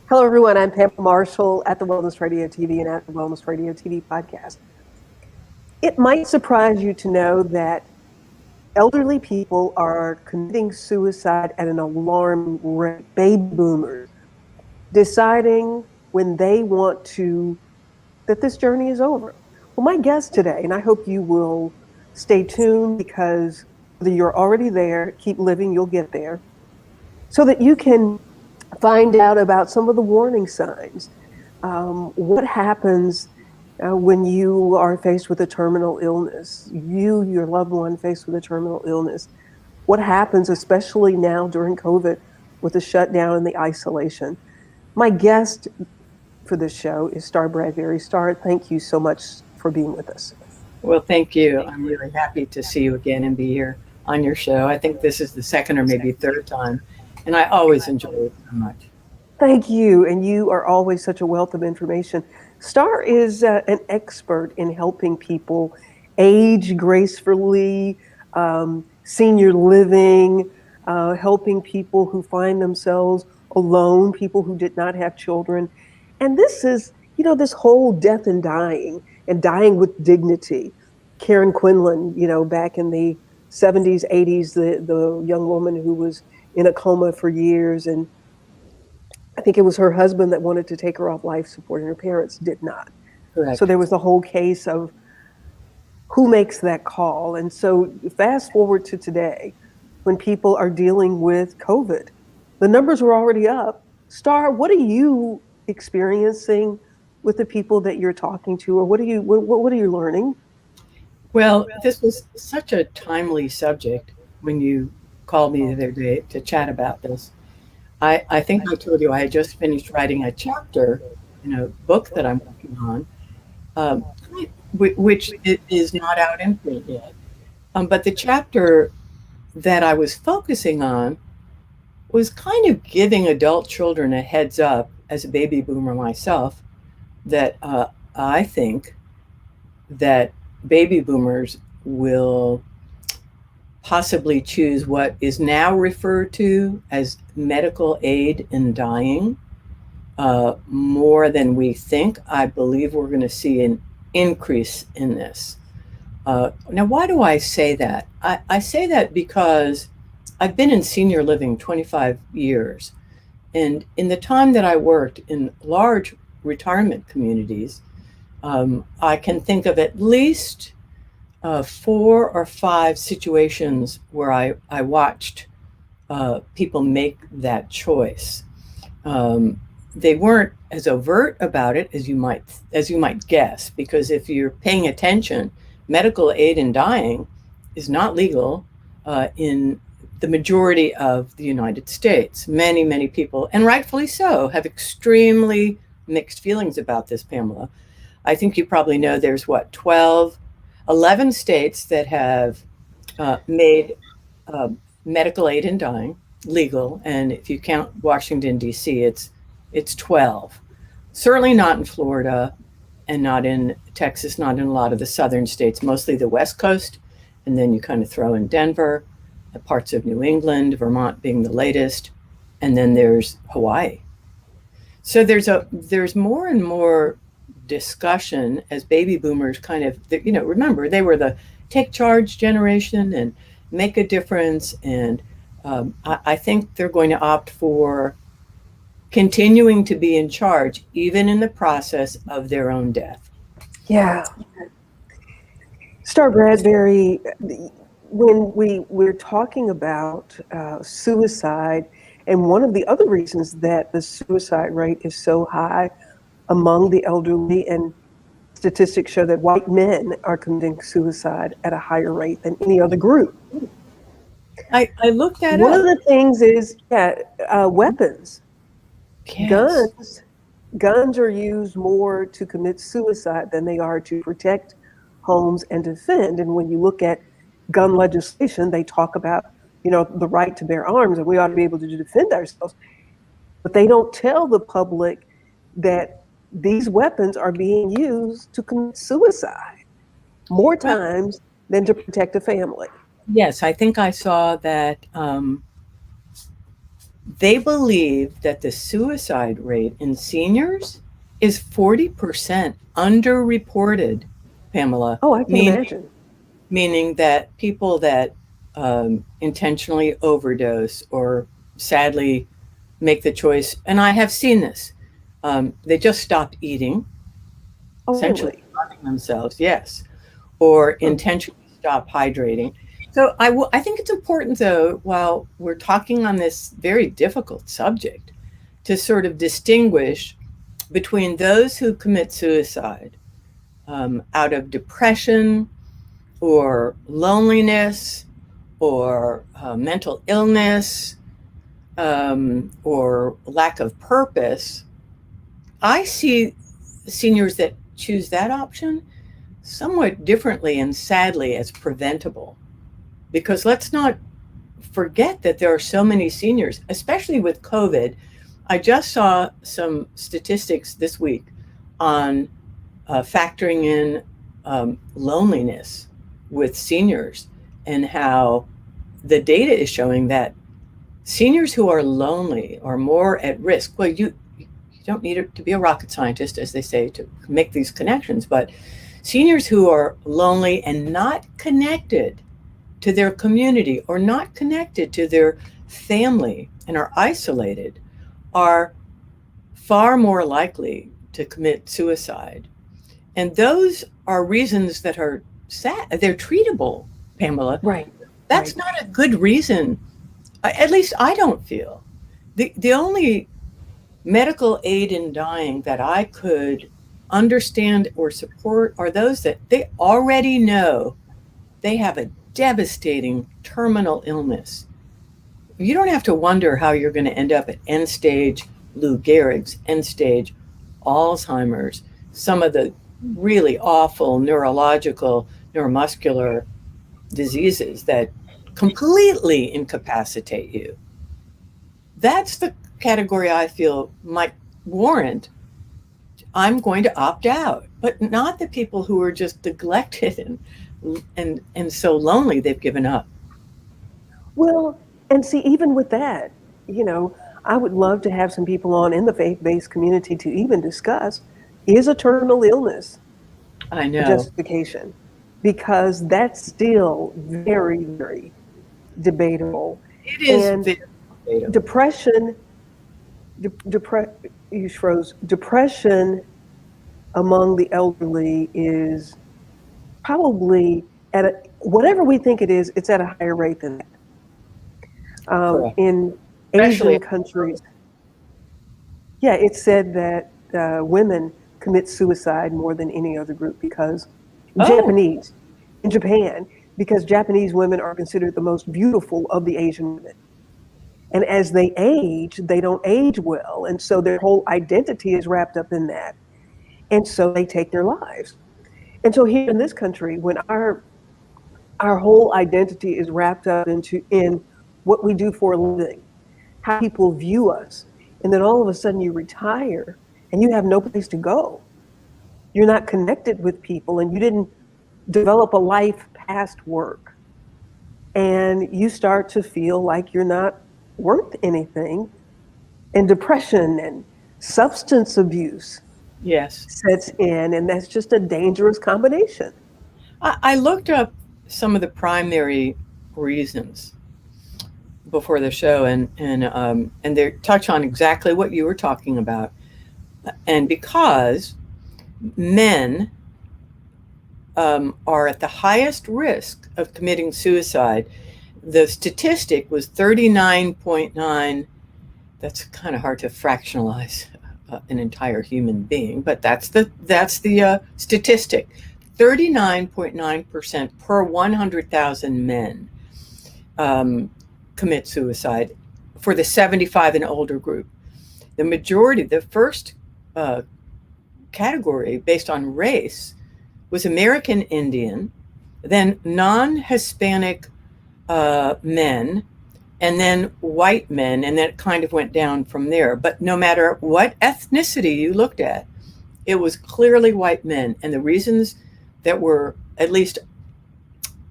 Hello, everyone. I'm Pam Marshall at the Wellness Radio TV and at the Wellness Radio TV podcast. It might surprise you to know that elderly people are committing suicide at an alarming rate. Baby boomers deciding when they want to, that this journey is over. Well, my guest today, and I hope you will stay tuned because whether you're already there, keep living, you'll get there, so that you can find out about some of the warning signs. What happens when you are faced with a terminal illness? Your loved one faced with a terminal illness. What happens, especially now during COVID, with the shutdown and the isolation? My guest for this show is Star Bradbury. Star, thank you so much for being with us. Well, thank you. I'm really happy to see you again and be here on your show. I think this is the second or maybe third time, and I always enjoy it so much. Thank you, and you are always such a wealth of information. Star is an expert in helping people age gracefully, senior living, helping people who find themselves alone, people who did not have children. And this is, this whole death and dying with dignity. Karen Quinlan, back in the 70s, 80s, the young woman who was in a coma for years, and I think it was her husband that wanted to take her off life support and her parents did not. Correct. So there was the whole case of who makes that call. And so fast forward to today, when people are dealing with COVID, the numbers were already up. Star, what are you experiencing with the people that you're talking to, or what are you learning? Well, this was such a timely subject when you called me the other day to chat about this. I think I told you I had just finished writing a chapter in a book that I'm working on, which is not out in print yet. But the chapter that I was focusing on was kind of giving adult children a heads up, as a baby boomer myself, that I think that baby boomers will possibly choose what is now referred to as medical aid in dying more than we think. I believe we're going to see an increase in this. Now, why do I say that? I say that because I've been in senior living 25 years. And in the time that I worked in large retirement communities, I can think of at least 4 or 5 situations where I watched people make that choice. They weren't as overt about it as you might guess, because if you're paying attention, medical aid in dying is not legal in the majority of the United States. Many, many people, and rightfully so, have extremely mixed feelings about this, Pamela. I think you probably know there's 11 states that have made medical aid in dying legal, and if you count Washington, D.C., it's 12. Certainly not in Florida, and not in Texas, not in a lot of the southern states, mostly the West Coast, and then you kind of throw in Denver, parts of New England, Vermont being the latest, and then there's Hawaii. So there's more and more discussion as baby boomers kind of, remember, they were the take charge generation and make a difference. And I think they're going to opt for continuing to be in charge, even in the process of their own death. Yeah. Star Bradbury, when we're talking about suicide, and one of the other reasons that the suicide rate is so high among the elderly, and statistics show that white men are committing suicide at a higher rate than any other group. I looked at One of the things is weapons. Yes. Guns are used more to commit suicide than they are to protect homes and defend. And when you look at gun legislation, they talk about, the right to bear arms, and we ought to be able to defend ourselves. But they don't tell the public that these weapons are being used to commit suicide more times than to protect a family. Yes, I think I saw that they believe that the suicide rate in seniors is 40% underreported, Pamela. Oh, I can imagine. Meaning that people that intentionally overdose or sadly make the choice, and I have seen this, they just stopped eating, Oh, essentially really? starving themselves, yes, or Huh. intentionally stop hydrating. So I think it's important, though, while we're talking on this very difficult subject, to sort of distinguish between those who commit suicide out of depression or loneliness or mental illness or lack of purpose. I see seniors that choose that option somewhat differently and sadly as preventable. Because let's not forget that there are so many seniors, especially with COVID. I just saw some statistics this week on factoring in loneliness with seniors and how the data is showing that seniors who are lonely are more at risk. Well, you don't need to be a rocket scientist, as they say, to make these connections, but seniors who are lonely and not connected to their community or not connected to their family and are isolated are far more likely to commit suicide. And those are reasons that are sad. They're treatable, Pamela. Right, That's right. not a good reason. At least I don't feel. The only medical aid in dying that I could understand or support are those that they already know they have a devastating terminal illness. You don't have to wonder how you're going to end up at end stage Lou Gehrig's, end stage Alzheimer's, some of the really awful neurological, neuromuscular diseases that completely incapacitate you. That's the category I feel might warrant I'm going to opt out, but not the people who are just neglected and so lonely they've given up. Well, and see, even with that, you know, I would love to have some people on in the faith-based community to even discuss, is a terminal illness I a know justification? Because that's still very, very debatable. it is And very debatable. depression, you froze. Depression among the elderly is probably at whatever we think it is, it's at a higher rate than that. Correct. In Especially, Asian countries, yeah, it's said that women commit suicide more than any other group because oh, Japanese, in Japan, because Japanese women are considered the most beautiful of the Asian women. And as they age, they don't age well. And so their whole identity is wrapped up in that. And so they take their lives. And so here in this country, when our whole identity is wrapped up in what we do for a living, how people view us, and then all of a sudden you retire and you have no place to go. You're not connected with people and you didn't develop a life past work. And you start to feel like you're not worth anything. And depression and substance abuse yes. sets in, and that's just a dangerous combination. I looked up some of the primary reasons before the show, and they touch on exactly what you were talking about. And because men are at the highest risk of committing suicide, the statistic was 39.9. That's kind of hard to fractionalize an entire human being, but that's the statistic. 39.9% per 100,000 men commit suicide for the 75 and older group. The majority, the first category based on race was American Indian, then non-Hispanic men, and then white men, and then it kind of went down from there. But no matter what ethnicity you looked at, it was clearly white men. And the reasons that were, at least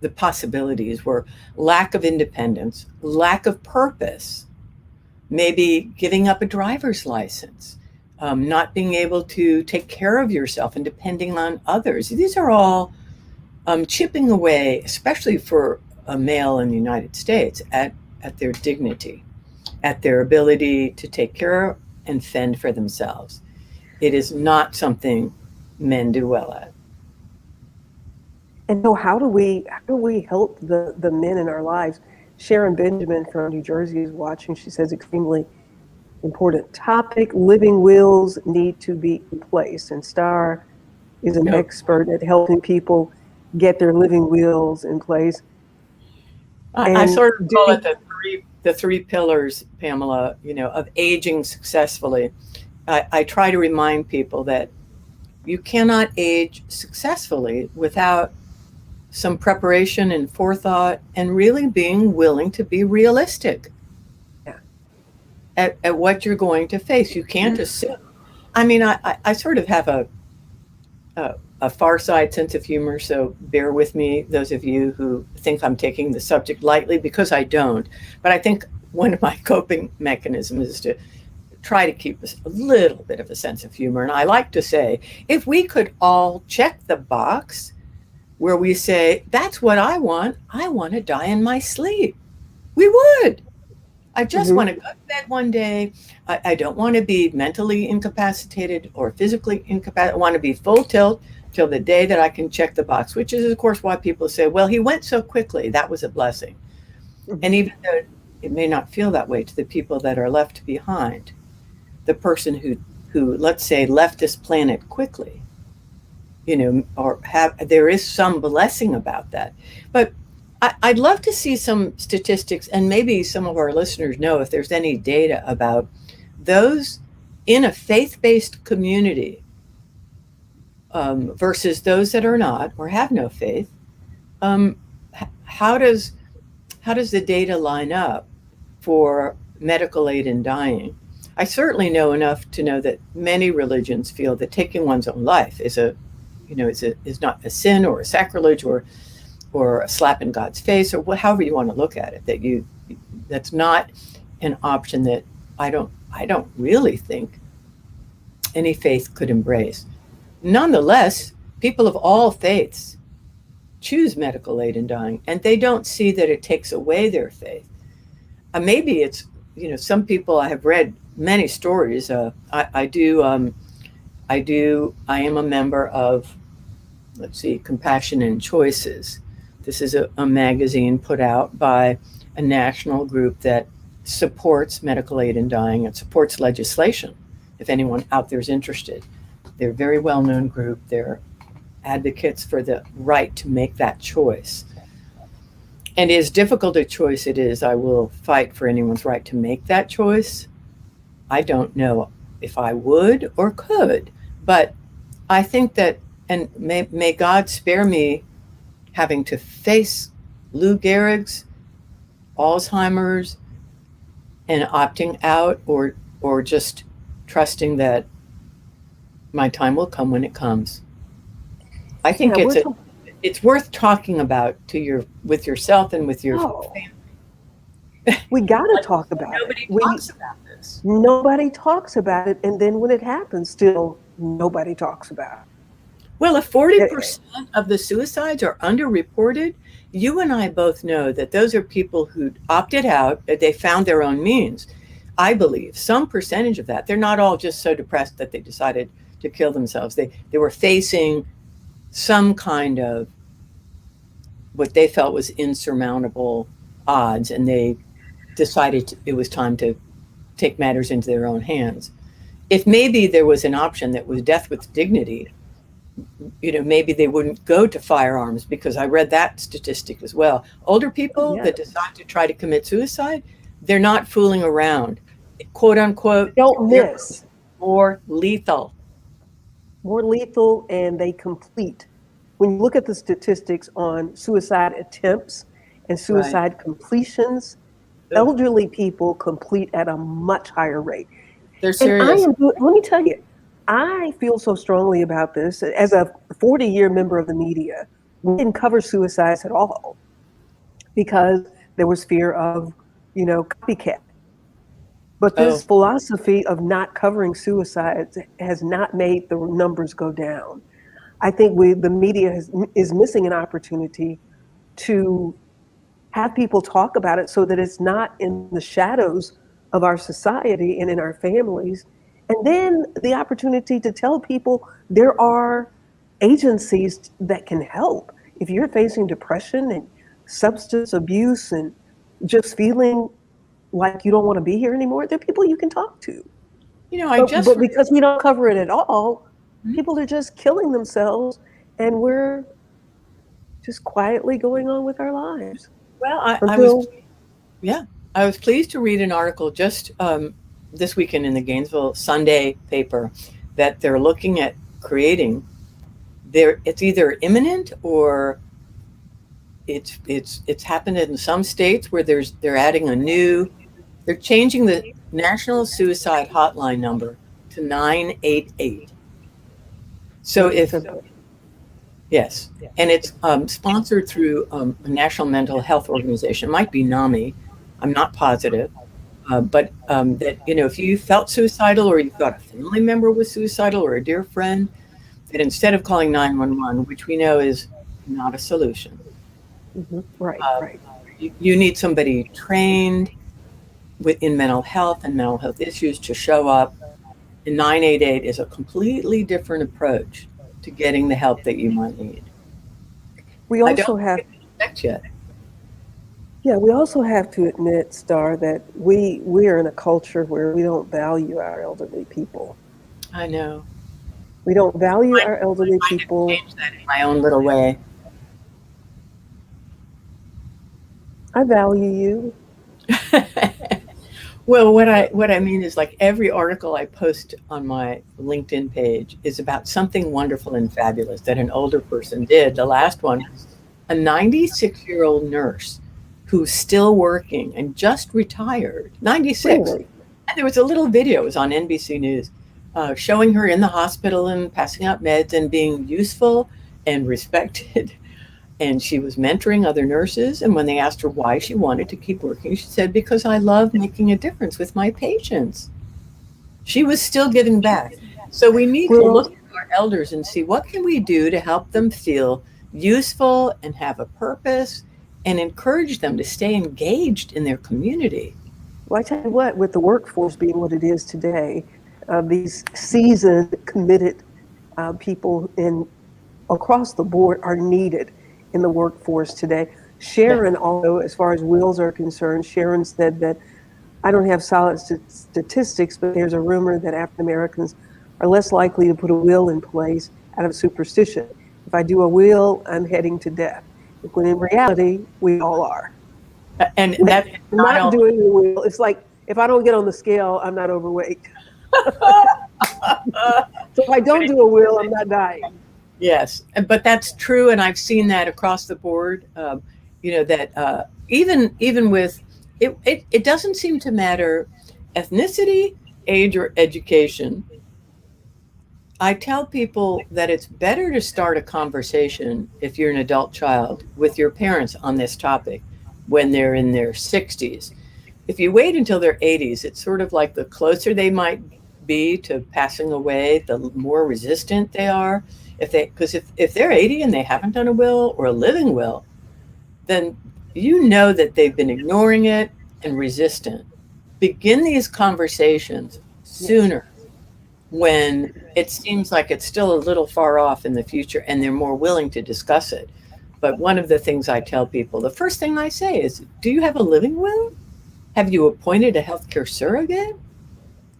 the possibilities, were lack of independence, lack of purpose, maybe giving up a driver's license, not being able to take care of yourself and depending on others. These are all chipping away, especially for a male in the United States, at their dignity, at their ability to take care and fend for themselves. It is not something men do well at. And so how do we help the men in our lives? Sharon Benjamin from New Jersey is watching. She says extremely important topic. Living wills need to be in place. And Star is an expert at helping people get their living wills in place. I sort of call it the three pillars, Pamela, of aging successfully. I try to remind people that you cannot age successfully without some preparation and forethought and really being willing to be realistic at what you're going to face. You can't assume. I mean, I sort of have a far side sense of humor, so bear with me, those of you who think I'm taking the subject lightly, because I don't. But I think one of my coping mechanisms is to try to keep a little bit of a sense of humor. And I like to say, if we could all check the box where we say, that's what I want to die in my sleep, we would. I just want to go to bed one day. I don't want to be mentally incapacitated or physically incapacitated. I want to be full tilt till the day that I can check the box, which is, of course, why people say, well, he went so quickly. That was a blessing. And even though it may not feel that way to the people that are left behind, the person who let's say, left this planet quickly, there is some blessing about that. But I'd love to see some statistics, and maybe some of our listeners know if there's any data about those in a faith-based community versus those that are not or have no faith. How does the data line up for medical aid in dying? I certainly know enough to know that many religions feel that taking one's own life is not a sin or a sacrilege or a slap in God's face, or however you want to look at it. That's not an option that I don't really think any faith could embrace. Nonetheless, people of all faiths choose medical aid in dying, and they don't see that it takes away their faith. Maybe it's, some people, I have read many stories. I am a member of, Compassion and Choices. This is a magazine put out by a national group that supports medical aid in dying and supports legislation, if anyone out there is interested. They're a very well-known group. They're advocates for the right to make that choice. And as difficult a choice it is, I will fight for anyone's right to make that choice. I don't know if I would or could, but I think that, and may God spare me having to face Lou Gehrig's, Alzheimer's, and opting out, or just trusting that my time will come when it comes. I think it's worth talking about with yourself and with your family. We got to talk about it. Nobody talks about this. Nobody talks about it, and then when it happens, still nobody talks about it. Well, if 40% of the suicides are underreported, you and I both know that those are people who opted out, that they found their own means. I believe some percentage of that, they're not all just so depressed that they decided to kill themselves. They were facing some kind of what they felt was insurmountable odds, and they decided it was time to take matters into their own hands. If maybe there was an option that was death with dignity, maybe they wouldn't go to firearms, because I read that statistic as well. Older people that decide to try to commit suicide, they're not fooling around. Quote unquote, don't miss. More lethal, and they complete. When you look at the statistics on suicide attempts and suicide completions, elderly people complete at a much higher rate. They're serious. Let me tell you, I feel so strongly about this. As a 40-year member of the media, we didn't cover suicides at all because there was fear of, copycat. But Oh, this philosophy of not covering suicides has not made the numbers go down. I think the media is missing an opportunity to have people talk about it so that it's not in the shadows of our society and in our families. And then the opportunity to tell people there are agencies that can help. If you're facing depression and substance abuse and just feeling like you don't want to be here anymore, there are people you can talk to. I But just because we don't cover it at all, people are just killing themselves and we're just quietly going on with our lives well, I was until yeah, I was pleased to read an article just this weekend in the Gainesville Sunday paper that they're looking at creating. It's either imminent or it's happened in some states where they're adding they're changing the national suicide hotline number to 988. So very if simple. yes, and it's sponsored through a national mental health organization. It might be NAMI. I'm not positive. But that, if you felt suicidal or you thought a family member was suicidal or a dear friend, that instead of calling 911, which we know is not a solution, Right, uh, right. you need somebody trained in mental health and mental health issues to show up. And 988 is a completely different approach to getting the help that you might need. We I don't also think have, it's checked yet. yeah, we also have to admit, Star, that we are in a culture where we don't value our elderly people. I know. We don't value our I'm elderly trying to people. change that in my own little way. I value you. Well, what I mean is like every article I post on my LinkedIn page is about something wonderful and fabulous that an older person did. The last one, a 96-year-old nurse who's still working and just retired, 96. Really. And there was a little video, it was on NBC News, showing her in the hospital and passing out meds and being useful and respected. And she was mentoring other nurses. And when they asked her why she wanted to keep working, she said, because I love making a difference with my patients. She was still giving back. So we need to look Well, at our elders and see what can we do to help them feel useful and have a purpose and encourage them to stay engaged in their community. well, I tell you what, with the workforce being what it is today, these seasoned, committed people across the board are needed in the workforce today. Yeah. Sharon, although as far as wills are concerned, Sharon said that I don't have solid statistics, but there's a rumor that African Americans are less likely to put a will in place out of superstition. If I do a will, I'm heading to death. When in reality, we all are. And that's not Not only, doing the will, it's like if I don't get on the scale, I'm not overweight. So if I but don't do a will, I'm not dying. yes, but that's true, and I've seen that across the board. That even with it doesn't seem to matter ethnicity, age, or education. I tell people that it's better to start a conversation if you're an adult child with your parents on this topic when they're in their 60s. If you wait until their 80s, it's sort of like the closer they might be to passing away, the more resistant they are. Because if they're 80 and they haven't done a will or a living will, then you know that they've been ignoring it and resistant. Begin these conversations Yes. sooner when it seems like it's still a little far off in the future and they're more willing to discuss it. But one of the things I tell people, the first thing I say is, do you have a living will? Have you appointed a healthcare surrogate?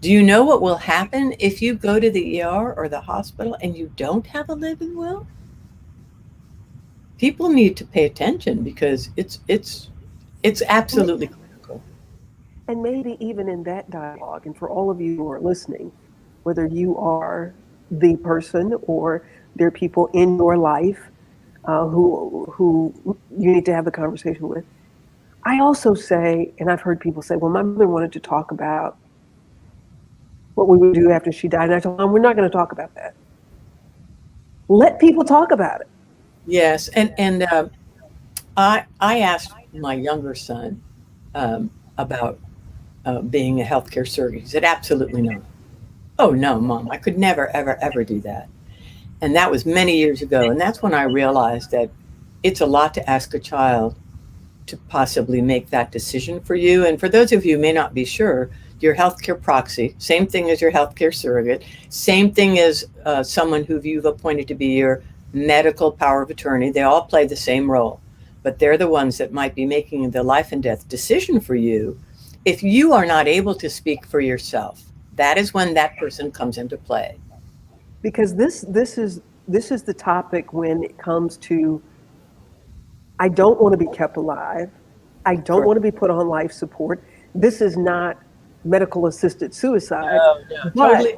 Do you know what will happen if you go to the ER or the hospital and you don't have a living will? People need to pay attention because it's absolutely critical. And maybe even in that dialogue, and for all of you who are listening, whether you are the person or there are people in your life who you need to have the conversation with. I also say, and I've heard people say, well, my mother wanted to talk about what we would do after she died. And I told them, we're not going to talk about that. Let people talk about it. Yes, and I asked my younger son about being a healthcare surrogate. He said, absolutely not. Oh, no, Mom, I could never, ever, ever do that. And that was many years ago. And that's when I realized that it's a lot to ask a child to possibly make that decision for you. And for those of you who may not be sure, your healthcare proxy, same thing as your healthcare surrogate, same thing as someone who you've appointed to be your medical power of attorney. They all play the same role, but they're the ones that might be making the life and death decision for you. If you are not able to speak for yourself, that is when that person comes into play. Because this is the topic when it comes to, I don't want to be kept alive. I don't want to be put on life support. This is not medical assisted suicide. No, totally.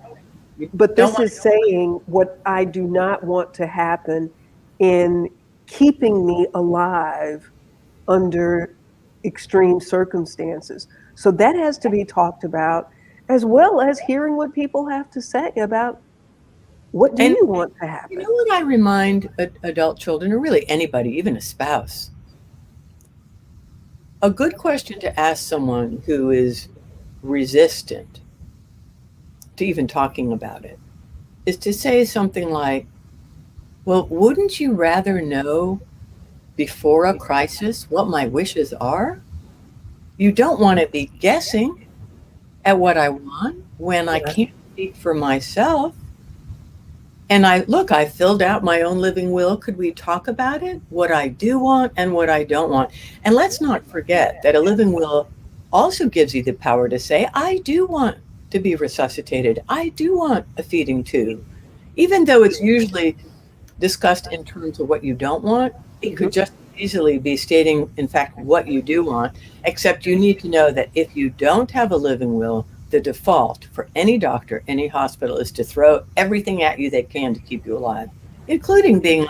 But this is saying what I do not want to happen in keeping me alive under extreme circumstances. So that has to be talked about, as well as hearing what people have to say about what do you want to happen. You know what I remind adult children, or really anybody, even a spouse? A good question to ask someone who is resistant to even talking about it is to say something like, well, wouldn't you rather know before a crisis what my wishes are? You don't want to be guessing at what I want when I can't speak for myself. And I filled out my own living will. Could we talk about it? What I do want and what I don't want. And let's not forget that a living will also gives you the power to say, I do want to be resuscitated. I do want a feeding tube. Even though it's usually discussed in terms of what you don't want, it could just easily be stating, in fact, what you do want, except you need to know that if you don't have a living will, the default for any doctor, any hospital, is to throw everything at you they can to keep you alive, including being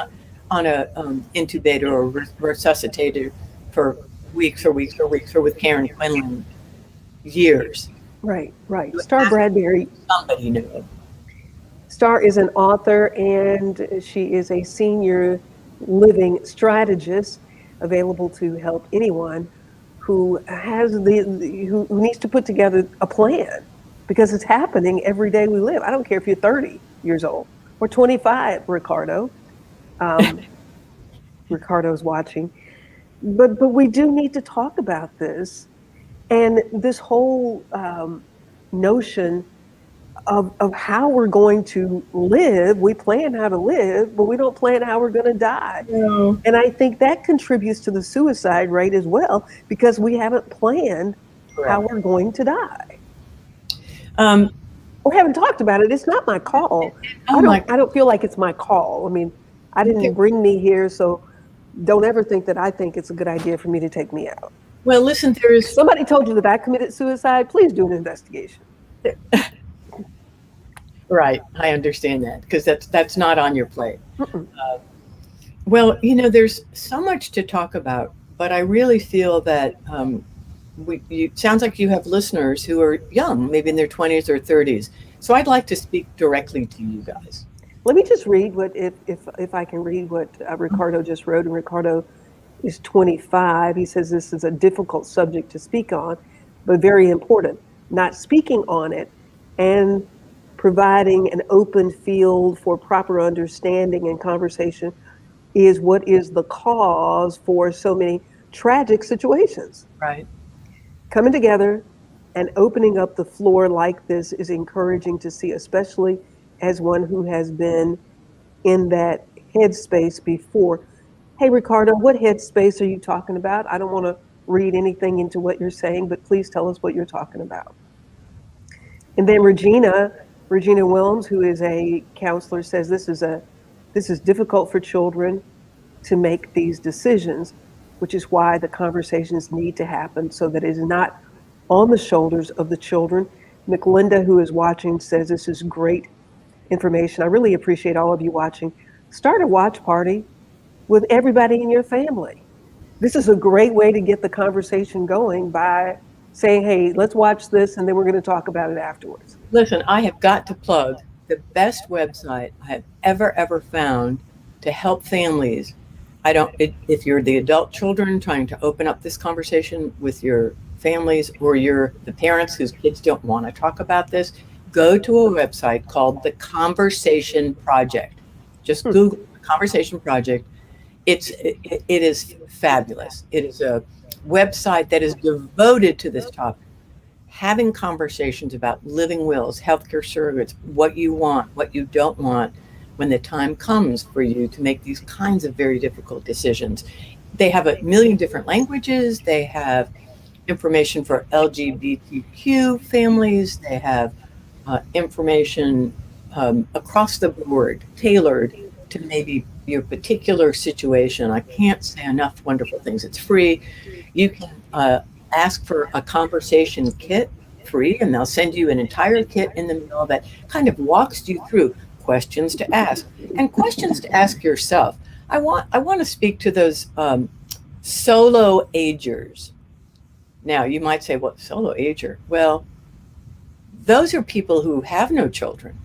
on a intubator or resuscitator for weeks or with Karen Quinlan, years. Right. Star Bradbury. Somebody knew. Star is an author, and she is a senior living strategist available to help anyone who has who needs to put together a plan, because it's happening every day we live. I don't care if you're 30 years old or 25, Ricardo. Ricardo's watching. But we do need to talk about this. And this whole notion of how we're going to live. We plan how to live, but we don't plan how we're going to die. No. And I think that contributes to the suicide rate as well, because we haven't planned how we're going to die. We haven't talked about it. It's not my call. I don't feel like it's my call. I mean, I didn't bring me here, so don't ever think that I think it's a good idea for me to take me out. Well, listen, there is... Somebody told you that I committed suicide, please do an investigation. Right, I understand that, because that's not on your plate. Well, there's so much to talk about, but I really feel that sounds like you have listeners who are young, maybe in their 20s or 30s. So I'd like to speak directly to you guys. Let me just read if I can read what Ricardo just wrote. And Ricardo is 25. He says this is a difficult subject to speak on, but very important. Not speaking on it and providing an open field for proper understanding and conversation is what is the cause for so many tragic situations. Right. Coming together and opening up the floor like this is encouraging to see, especially as one who has been in that headspace before. Hey, Ricardo, what headspace are you talking about? I don't want to read anything into what you're saying, but please tell us what you're talking about. And then Regina Williams, who is a counselor, says this is difficult for children to make these decisions, which is why the conversations need to happen so that it is not on the shoulders of the children. McLinda, who is watching, says this is great information. I really appreciate all of you watching. Start a watch party with everybody in your family. This is a great way to get the conversation going by saying, hey, let's watch this, and then we're going to talk about it afterwards. Listen, I have got to plug the best website I have ever found to help families. If you're the adult children trying to open up this conversation with your families, or you're the parents whose kids don't want to talk about this, go to a website called the Conversation Project. Just Google the Conversation Project. It is fabulous. It is a website that is devoted to this topic, having conversations about living wills, healthcare surrogates, what you want, what you don't want, when the time comes for you to make these kinds of very difficult decisions. They have a million different languages. They have information for LGBTQ families. They have information across the board, tailored to maybe your particular situation. I can't say enough wonderful things. It's free. You can ask for a conversation kit, free, and they'll send you an entire kit in the mail that kind of walks you through questions to ask and questions to ask yourself. I want to speak to those solo agers. Now, you might say, what, solo ager? Well, those are people who have no children,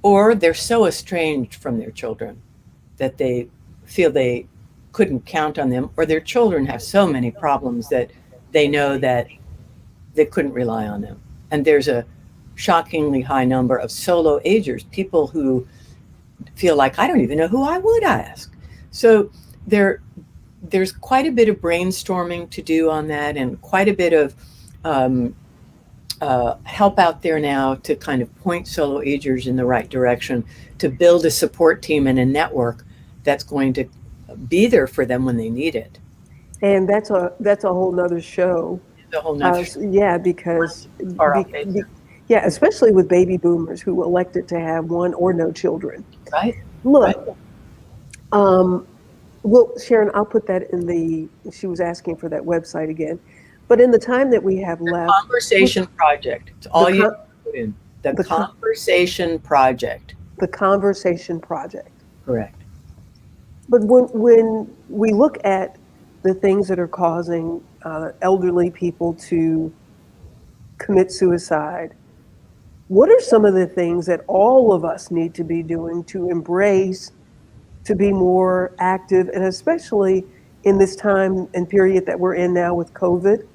or they're so estranged from their children that they feel they couldn't count on them, or their children have so many problems that they know that they couldn't rely on them. And there's a shockingly high number of solo agers, people who feel like, I don't even know who I would ask. So there's quite a bit of brainstorming to do on that, and quite a bit of help out there now to kind of point solo agers in the right direction, to build a support team and a network that's going to be there for them when they need it. And that's a whole nother show. The whole nother show. Yeah, because yeah, especially with baby boomers who elected to have one or no children. Right. Look, right. Well, Sharon, I'll put that in she was asking for that website again. But in the time that we have left. Conversation Project. It's all you put in. The Conversation Project. The Conversation Project. Correct. But when we look at the things that are causing elderly people to commit suicide, what are some of the things that all of us need to be doing to embrace, to be more active, and especially in this time and period that we're in now with COVID,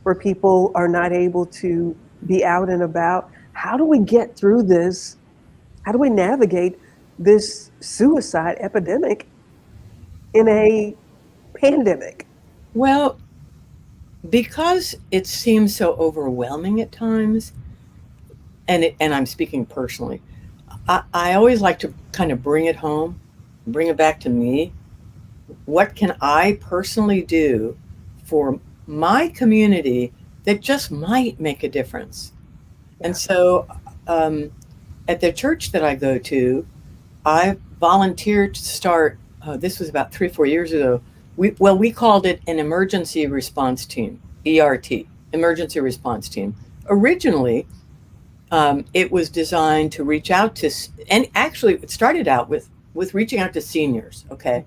where people are not able to be out and about? How do we get through this? How do we navigate this suicide epidemic in a pandemic? Well, because it seems so overwhelming at times, and I'm speaking personally, I always like to kind of bring it home, bring it back to me. What can I personally do for my community that just might make a difference? And so at the church that I go to, I volunteered to start, this was about 3 or 4 years ago. We called it an emergency response team, ERT, emergency response team. Originally, it was designed to reach out to, and actually it started out with reaching out to seniors, okay?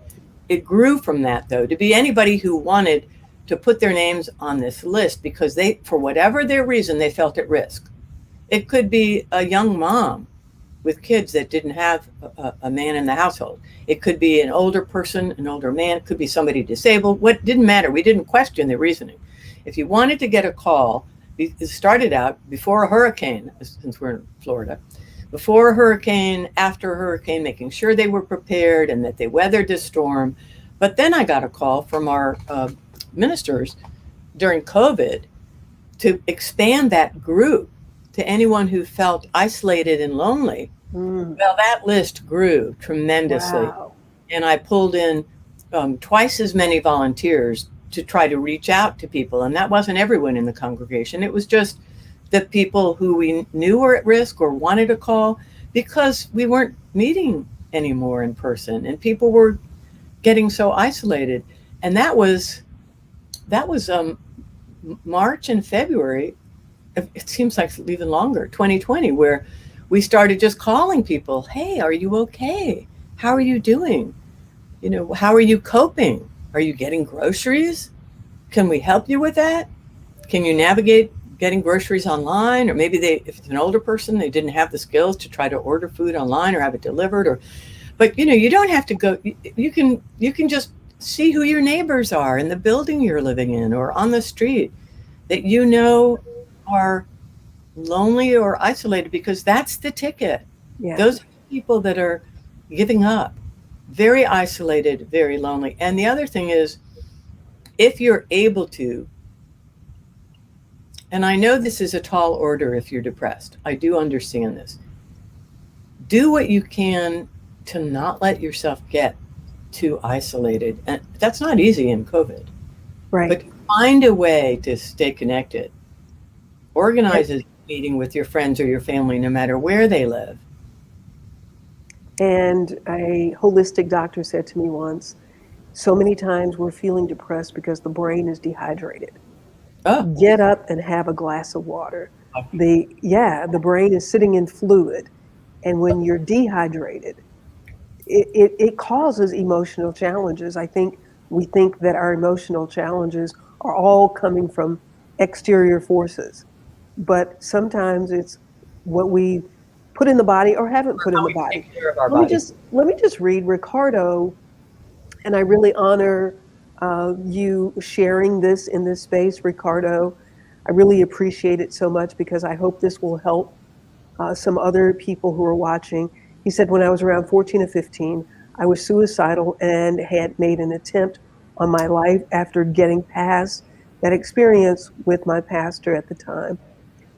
It grew from that, though, to be anybody who wanted to put their names on this list because they, for whatever their reason, they felt at risk. It could be a young mom with kids that didn't have a man in the household. It could be an older person, an older man. It could be somebody disabled. What didn't matter. We didn't question their reasoning. If you wanted to get a call, it started out before a hurricane, since we're in Florida, before a hurricane, after a hurricane, making sure they were prepared and that they weathered the storm. But then I got a call from our ministers during COVID to expand that group to anyone who felt isolated and lonely. Well, that list grew tremendously. Wow. And I pulled in twice as many volunteers to try to reach out to people. And that wasn't everyone in the congregation. It was just the people who we knew were at risk or wanted a call, because we weren't meeting anymore in person and people were getting so isolated. And that was March and February. It seems like even longer, 2020, where we started just calling people. Hey, are you okay? How are you doing? You know, how are you coping? Are you getting groceries? Can we help you with that? Can you navigate getting groceries online? Or maybe if it's an older person, they didn't have the skills to try to order food online or have it delivered. But you know, you don't have to go. You can just see who your neighbors are in the building you're living in or on the street. that are lonely or isolated, because that's the ticket. Yeah. Those are people that are giving up, very isolated, very lonely. And the other thing is, if you're able to, and I know this is a tall order if you're depressed, I do understand this, do what you can to not let yourself get too isolated. And that's not easy in COVID. Right. But find a way to stay connected. Organize a meeting with your friends or your family, no matter where they live. And a holistic doctor said to me once, so many times we're feeling depressed because the brain is dehydrated. Oh. Get up and have a glass of water. The brain is sitting in fluid. And when you're dehydrated, it causes emotional challenges. I think we think that our emotional challenges are all coming from exterior forces. But sometimes it's what we put in the body or haven't put in the body. Take care of our body. Let me just read Ricardo, and I really honor you sharing this in this space, Ricardo. I really appreciate it so much because I hope this will help some other people who are watching. He said, when I was around 14 or 15, I was suicidal and had made an attempt on my life after getting past that experience with my pastor at the time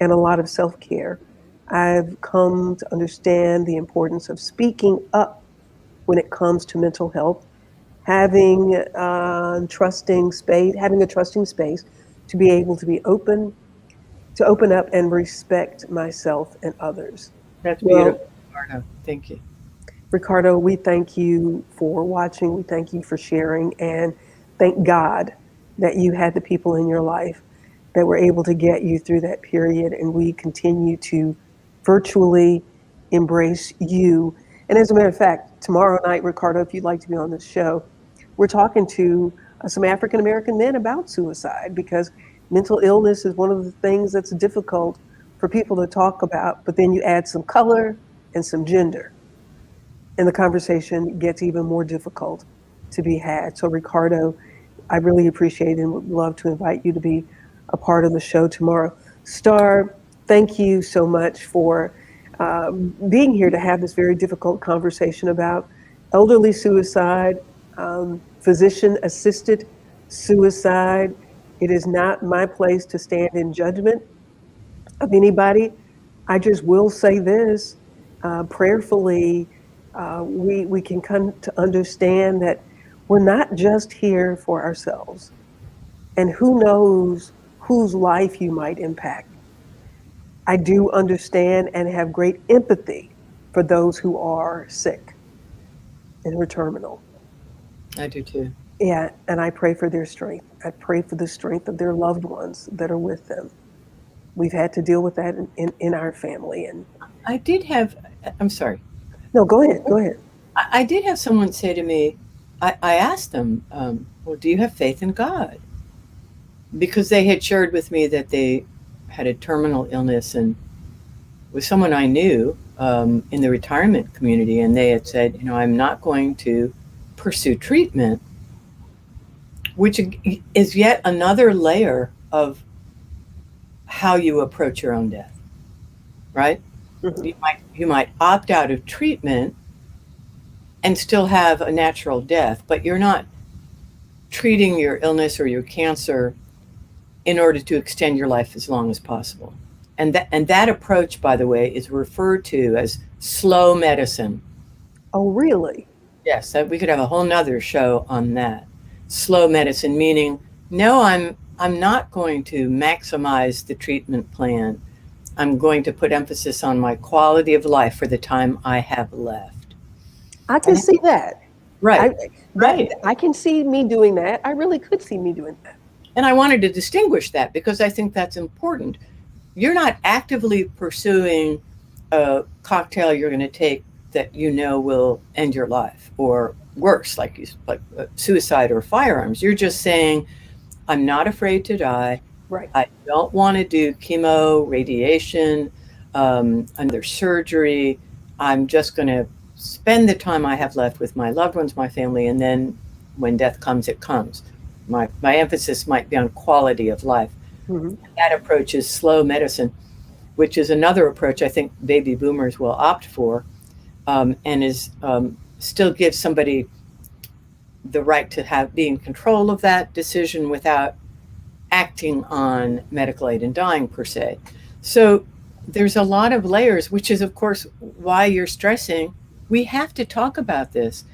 and a lot of self-care. I've come to understand the importance of speaking up when it comes to mental health, having a trusting space to be able to be open, to open up and respect myself and others. That's beautiful, Ricardo. Thank you. Ricardo, we thank you for watching. We thank you for sharing, and thank God that you had the people in your life that were able to get you through that period. And we continue to virtually embrace you. And as a matter of fact, tomorrow night, Ricardo, if you'd like to be on this show, we're talking to some African-American men about suicide, because mental illness is one of the things that's difficult for people to talk about, but then you add some color and some gender, and the conversation gets even more difficult to be had. So Ricardo, I really appreciate and would love to invite you to be a part of the show tomorrow. Star, thank you so much for being here to have this very difficult conversation about elderly suicide, physician-assisted suicide. It is not my place to stand in judgment of anybody. I just will say this, prayerfully, we can come to understand that we're not just here for ourselves. And who knows whose life you might impact. I do understand and have great empathy for those who are sick and who are terminal. I do too. Yeah, and I pray for their strength. I pray for the strength of their loved ones that are with them. We've had to deal with that in our family. And I did have, I'm sorry. No, go ahead. I did have someone say to me, I asked them, well, do you have faith in God? Because they had shared with me that they had a terminal illness and with someone I knew in the retirement community, and they had said, I'm not going to pursue treatment, which is yet another layer of how you approach your own death, right? Mm-hmm. You might opt out of treatment and still have a natural death, but you're not treating your illness or your cancer in order to extend your life as long as possible. And that approach, by the way, is referred to as slow medicine. Oh, really? Yes, we could have a whole nother show on that. Slow medicine, meaning, no, I'm not going to maximize the treatment plan. I'm going to put emphasis on my quality of life for the time I have left. I can see that. Right. I can see me doing that. I really could see me doing that. And I wanted to distinguish that because I think that's important. You're not actively pursuing a cocktail you're going to take that will end your life, or worse, like suicide or firearms. You're just saying, I'm not afraid to die. Right. I don't want to do chemo, radiation, another surgery. I'm just going to spend the time I have left with my loved ones, my family, and then when death comes, it comes. My emphasis might be on quality of life. Mhm. That approach is slow medicine, which is another approach I think baby boomers will opt for, and is still gives somebody the right to be in control of that decision without acting on medical aid in dying per se. So there's a lot of layers, which is of course why you're stressing we have to talk about this.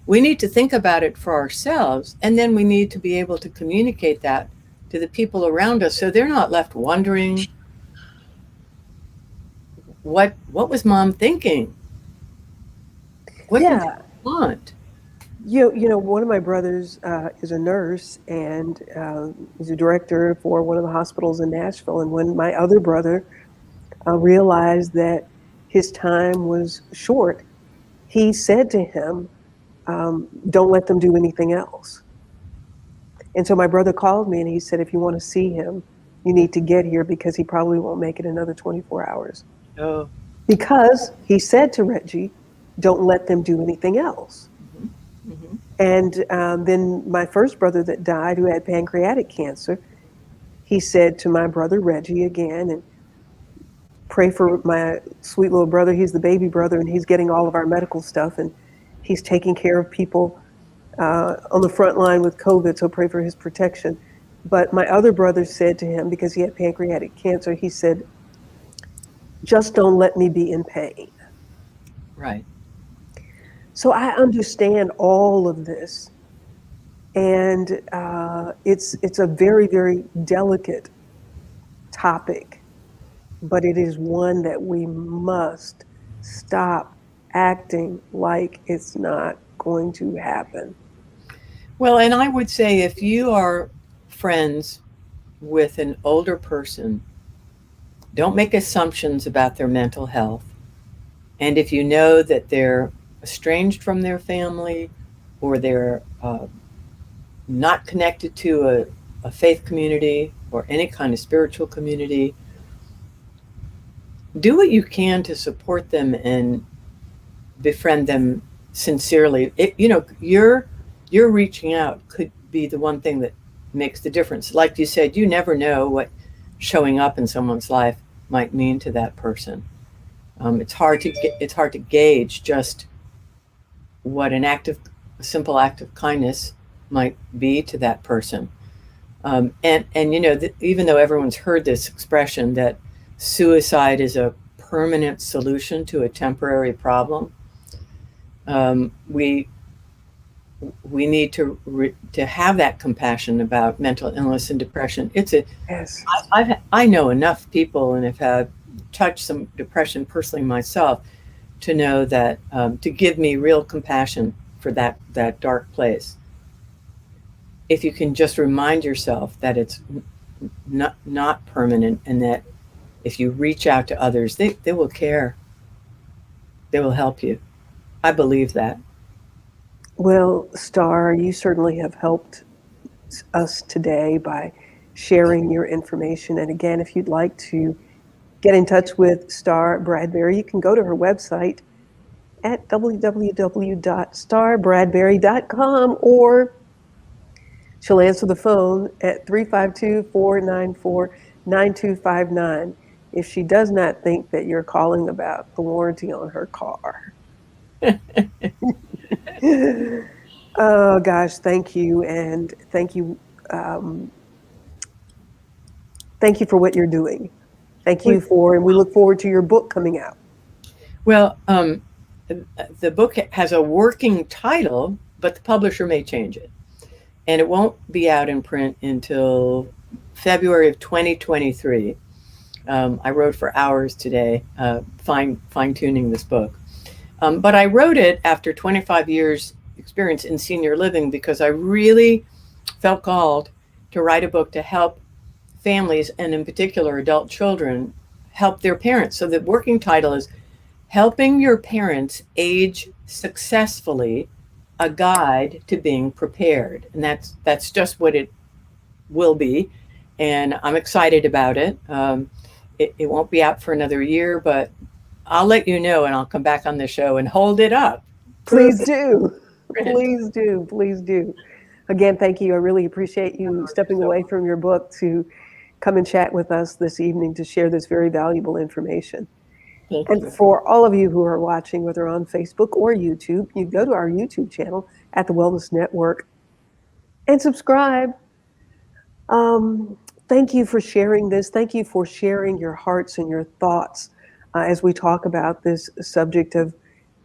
We need to think about it for ourselves, and then we need to be able to communicate that to the people around us so they're not left wondering what was mom thinking? What did they Yeah. want? One of my brothers is a nurse, and he's a director for one of the hospitals in Nashville. And when my other brother realized that his time was short, he said to him, don't let them do anything else. And so my brother called me and he said, if you want to see him, you need to get here because he probably won't make it another 24 hours. Oh, Because he said to Reggie, don't let them do anything else. mm-hmm. And then my first brother that died, who had pancreatic cancer, he said to my brother Reggie again, and pray for my sweet little brother. He's the baby brother, and he's getting all of our medical stuff, and he's taking care of people on the front line with COVID, so pray for his protection. But my other brother said to him, because he had pancreatic cancer, he said, just don't let me be in pain. Right. So I understand all of this. And it's a very, very delicate topic, but it is one that we must stop acting like it's not going to happen. Well, and I would say if you are friends with an older person, don't make assumptions about their mental health. And if you know that they're estranged from their family or they're not connected to a faith community or any kind of spiritual community, do what you can to support them and befriend them sincerely. Your reaching out could be the one thing that makes the difference. Like you said, you never know what showing up in someone's life might mean to that person. It's hard to gauge just what a simple act of kindness might be to that person. And even though everyone's heard this expression that suicide is a permanent solution to a temporary problem, we need to have that compassion about mental illness and depression. Yes. I know enough people and have had touched some depression personally myself to know that to give me real compassion for that dark place. If you can just remind yourself that it's not permanent, and that if you reach out to others, they will care. They will help you. I believe that. Well, Star, you certainly have helped us today by sharing your information. And again, if you'd like to get in touch with Star Bradbury, you can go to her website at www.starbradbury.com, or she'll answer the phone at 352-494-9259 if she does not think that you're calling about the warranty on her car. Oh gosh, thank you, and thank you for what you're doing. Thank you and we look forward to your book coming out. Well, the book has a working title, but the publisher may change it, and it won't be out in print until February of 2023. I wrote for hours today, fine-tuning this book. But I wrote it after 25 years experience in senior living because I really felt called to write a book to help families, and in particular adult children, help their parents. So the working title is Helping Your Parents Age Successfully, a Guide to Being Prepared. And that's just what it will be. And I'm excited about it. It won't be out for another year, but I'll let you know, and I'll come back on the show and hold it up. Please do. Please do. Again, thank you. I really appreciate you stepping away from your book to come and chat with us this evening to share this very valuable information. Thank And you. for all of you who are watching, whether on Facebook or YouTube, you go to our YouTube channel at the Wellness Network and subscribe. Thank you for sharing this. Thank you for sharing your hearts and your thoughts as we talk about this subject of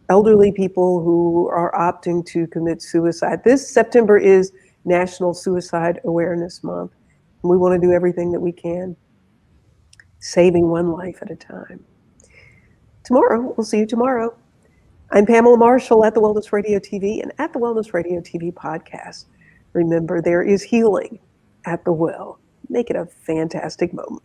elderly people who are opting to commit suicide. This September is National Suicide Awareness Month. And we want to do everything that we can, saving one life at a time. Tomorrow, we'll see you tomorrow. I'm Pamela Marshall at the Wellness Radio TV and at the Wellness Radio TV podcast. Remember, there is healing at the well. Make it a fantastic moment.